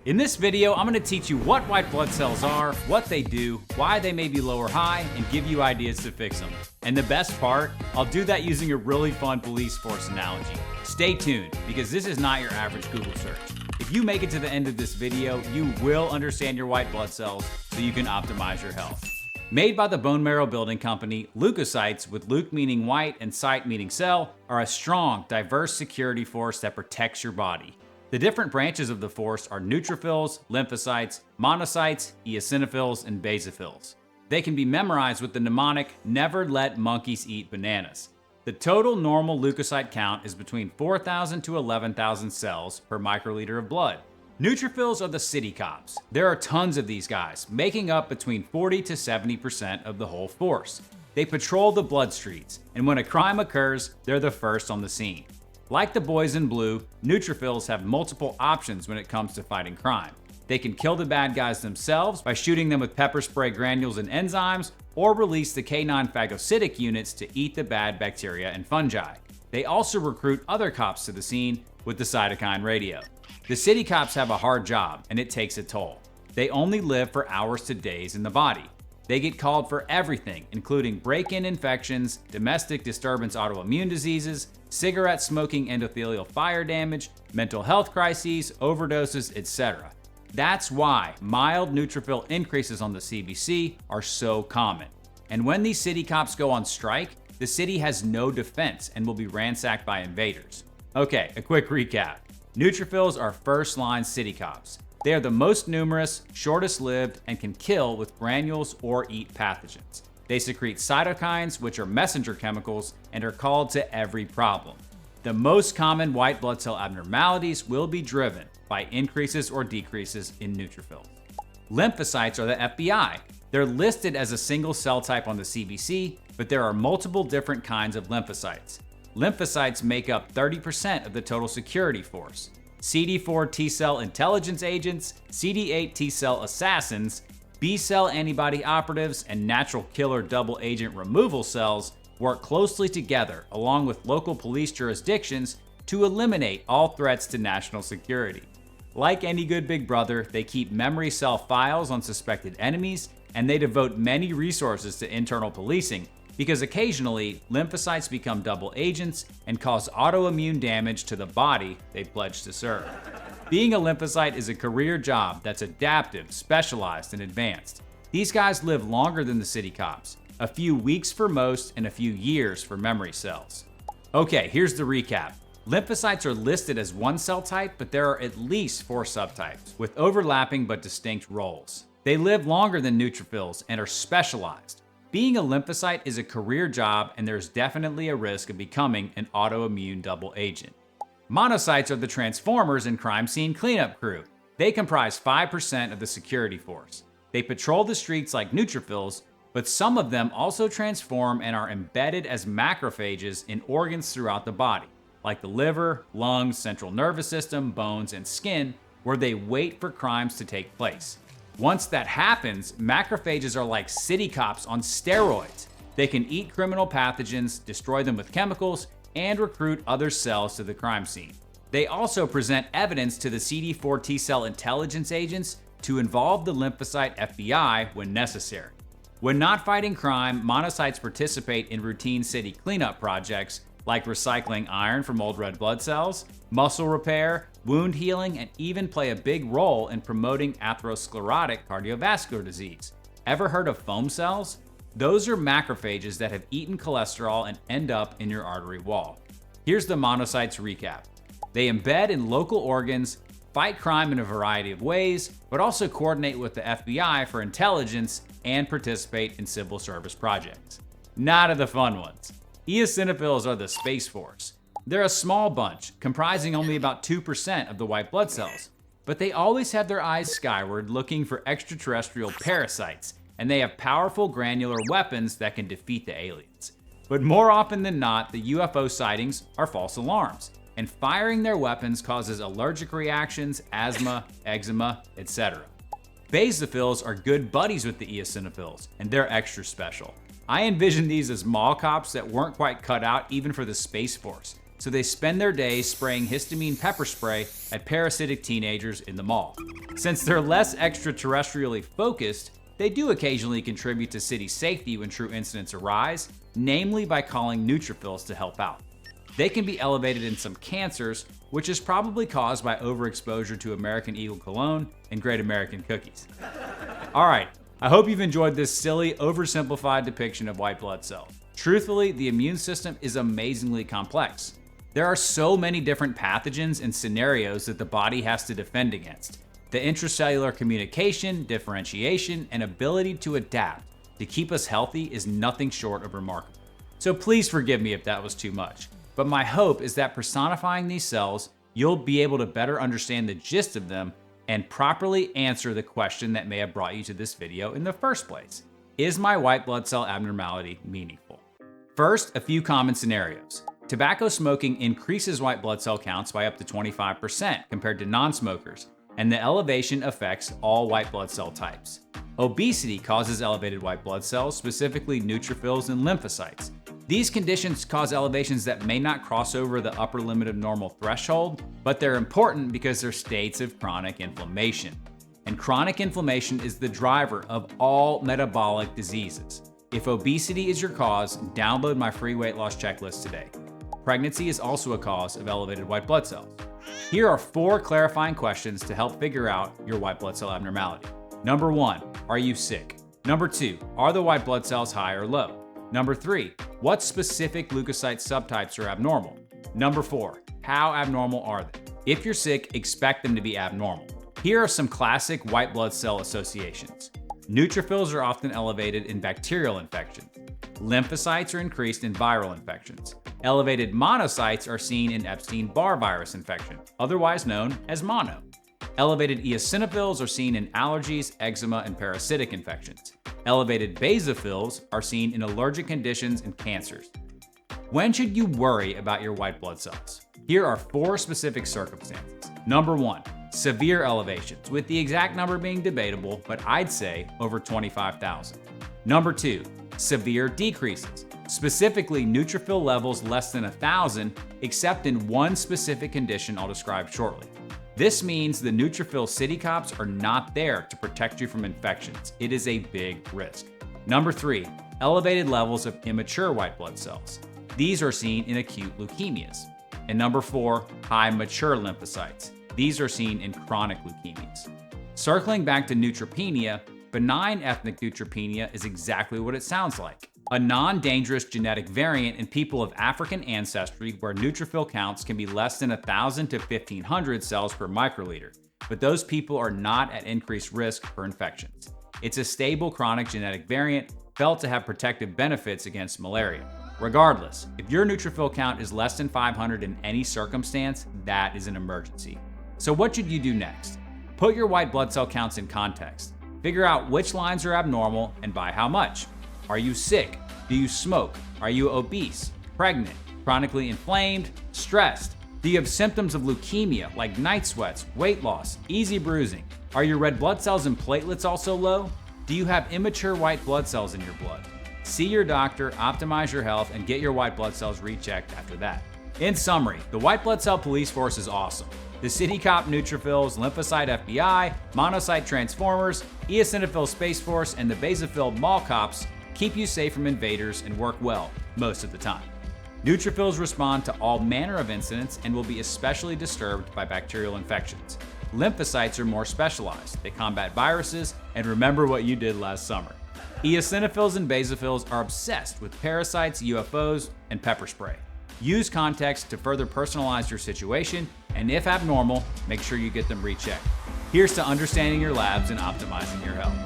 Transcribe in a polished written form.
In this video, I'm going to teach you what white blood cells are, what they do, why they may be low or high, and give you ideas to fix them. And the best part, I'll do that using a really fun police force analogy. Stay tuned, because this is not your average Google search. If you make it to the end of this video, you will understand your white blood cells so you can optimize your health. Made by the bone marrow building company, leukocytes, with leuc meaning white and cyte meaning cell, are a strong, diverse security force that protects your body. The different branches of the force are neutrophils, lymphocytes, monocytes, eosinophils, and basophils. They can be memorized with the mnemonic, "Never let monkeys eat bananas." The total normal leukocyte count is between 4,000 to 11,000 cells per microliter of blood. Neutrophils are the city cops. There are tons of these guys, making up between 40 to 70% of the whole force. They patrol the blood streets, and when a crime occurs, they're the first on the scene. Like the boys in blue, neutrophils have multiple options when it comes to fighting crime. They can kill the bad guys themselves by shooting them with pepper spray granules and enzymes, or release the canine phagocytic units to eat the bad bacteria and fungi. They also recruit other cops to the scene with the cytokine radio. The city cops have a hard job, and it takes a toll. They only live for hours to days in the body. They get called for everything, including break-in infections, domestic disturbance autoimmune diseases, cigarette smoking endothelial fire damage, mental health crises, overdoses, etc. That's why mild neutrophil increases on the CBC are so common. And when these city cops go on strike, the city has no defense and will be ransacked by invaders. Okay, a quick recap. Neutrophils are first-line city cops. They are the most numerous, shortest lived, and can kill with granules or eat pathogens. They secrete cytokines, which are messenger chemicals, and are called to every problem. The most common white blood cell abnormalities will be driven by increases or decreases in neutrophils. Lymphocytes are the FBI. They're listed as a single cell type on the CBC, but there are multiple different kinds of lymphocytes. Lymphocytes make up 30% of the total security force. CD4 T-cell intelligence agents, CD8 T-cell assassins, B-cell antibody operatives, and natural killer double agent removal cells work closely together along with local police jurisdictions to eliminate all threats to national security. Like any good big brother, they keep memory cell files on suspected enemies, and they devote many resources to internal policing, because occasionally, lymphocytes become double agents and cause autoimmune damage to the body they pledged to serve. Being a lymphocyte is a career job that's adaptive, specialized, and advanced. These guys live longer than the city cops, a few weeks for most and a few years for memory cells. Okay, here's the recap. Lymphocytes are listed as one cell type, but there are at least 4 subtypes, with overlapping but distinct roles. They live longer than neutrophils and are specialized. Being a lymphocyte is a career job, and there's definitely a risk of becoming an autoimmune double agent. Monocytes are the transformers and crime scene cleanup crew. They comprise 5% of the security force. They patrol the streets like neutrophils, but some of them also transform and are embedded as macrophages in organs throughout the body, like the liver, lungs, central nervous system, bones, and skin, where they wait for crimes to take place. Once that happens, macrophages are like city cops on steroids. They can eat criminal pathogens, destroy them with chemicals, and recruit other cells to the crime scene. They also present evidence to the CD4 T-cell intelligence agents to involve the Lymphocyte FBI when necessary. When not fighting crime, monocytes participate in routine city cleanup projects like recycling iron from old red blood cells, muscle repair, wound healing, and even play a big role in promoting atherosclerotic cardiovascular disease. Ever heard of foam cells? Those are macrophages that have eaten cholesterol and end up in your artery wall. Here's the monocytes recap. They embed in local organs, fight crime in a variety of ways, but also coordinate with the FBI for intelligence and participate in civil service projects. Not of the fun ones. Eosinophils are the Space Force. They're a small bunch, comprising only about 2% of the white blood cells, but they always have their eyes skyward looking for extraterrestrial parasites, and they have powerful granular weapons that can defeat the aliens. But more often than not, the UFO sightings are false alarms, and firing their weapons causes allergic reactions, asthma, eczema, etc. Basophils are good buddies with the eosinophils, and they're extra special. I envision these as mall cops that weren't quite cut out even for the Space Force. so they spend their days spraying histamine pepper spray at parasitic teenagers in the mall. Since they're less extraterrestrially focused, they do occasionally contribute to city safety when true incidents arise, namely by calling neutrophils to help out. They can be elevated in some cancers, which is probably caused by overexposure to American Eagle cologne and Great American cookies. All right, I hope you've enjoyed this silly, oversimplified depiction of white blood cells. Truthfully, the immune system is amazingly complex. There are so many different pathogens and scenarios that the body has to defend against. The intracellular communication, differentiation, and ability to adapt to keep us healthy is nothing short of remarkable. So please forgive me if that was too much. But my hope is that personifying these cells, you'll be able to better understand the gist of them and properly answer the question that may have brought you to this video in the first place. Is my white blood cell abnormality meaningful? First, a few common scenarios. Tobacco smoking increases white blood cell counts by up to 25% compared to non-smokers, and the elevation affects all white blood cell types. Obesity causes elevated white blood cells, specifically neutrophils and lymphocytes. These conditions cause elevations that may not cross over the upper limit of normal threshold, but they're important because they're states of chronic inflammation. And chronic inflammation is the driver of all metabolic diseases. If obesity is your cause, download my free weight loss checklist today. Pregnancy is also a cause of elevated white blood cells. Here are 4 clarifying questions to help figure out your white blood cell abnormality. Number 1, are you sick? Number 2, are the white blood cells high or low? Number 3, what specific leukocyte subtypes are abnormal? Number 4, how abnormal are they? If you're sick, expect them to be abnormal. Here are some classic white blood cell associations. Neutrophils are often elevated in bacterial infections. Lymphocytes are increased in viral infections. Elevated monocytes are seen in Epstein-Barr virus infection, otherwise known as mono. Elevated eosinophils are seen in allergies, eczema, and parasitic infections. Elevated basophils are seen in allergic conditions and cancers. When should you worry about your white blood cells? Here are 4 specific circumstances. Number 1, severe elevations, with the exact number being debatable, but I'd say over 25,000. Number 2, severe decreases, specifically neutrophil levels less than 1,000, except in one specific condition I'll describe shortly. This means the neutrophil city cops are not there to protect you from infections. It is a big risk. Number 3, elevated levels of immature white blood cells. These are seen in acute leukemias. And number 4, high mature lymphocytes. These are seen in chronic leukemias. Circling back to neutropenia, benign ethnic neutropenia is exactly what it sounds like. A non-dangerous genetic variant in people of African ancestry where neutrophil counts can be less than 1,000 to 1,500 cells per microliter, but those people are not at increased risk for infections. It's a stable chronic genetic variant felt to have protective benefits against malaria. Regardless, if your neutrophil count is less than 500 in any circumstance, that is an emergency. So what should you do next? Put your white blood cell counts in context. Figure out which lines are abnormal and by how much. Are you sick? Do you smoke? Are you obese, pregnant, chronically inflamed, stressed? Do you have symptoms of leukemia like night sweats, weight loss, easy bruising? Are your red blood cells and platelets also low? Do you have immature white blood cells in your blood? See your doctor, optimize your health, and get your white blood cells rechecked after that. In summary, the white blood cell police force is awesome. The City Cop Neutrophils, Lymphocyte FBI, Monocyte Transformers, Eosinophil Space Force, and the Basophil Mall Cops keep you safe from invaders and work well most of the time. Neutrophils respond to all manner of incidents and will be especially disturbed by bacterial infections. Lymphocytes are more specialized. They combat viruses and remember what you did last summer. Eosinophils and basophils are obsessed with parasites, UFOs, and pepper spray. Use context to further personalize your situation, and if abnormal, make sure you get them rechecked. Here's to understanding your labs and optimizing your health.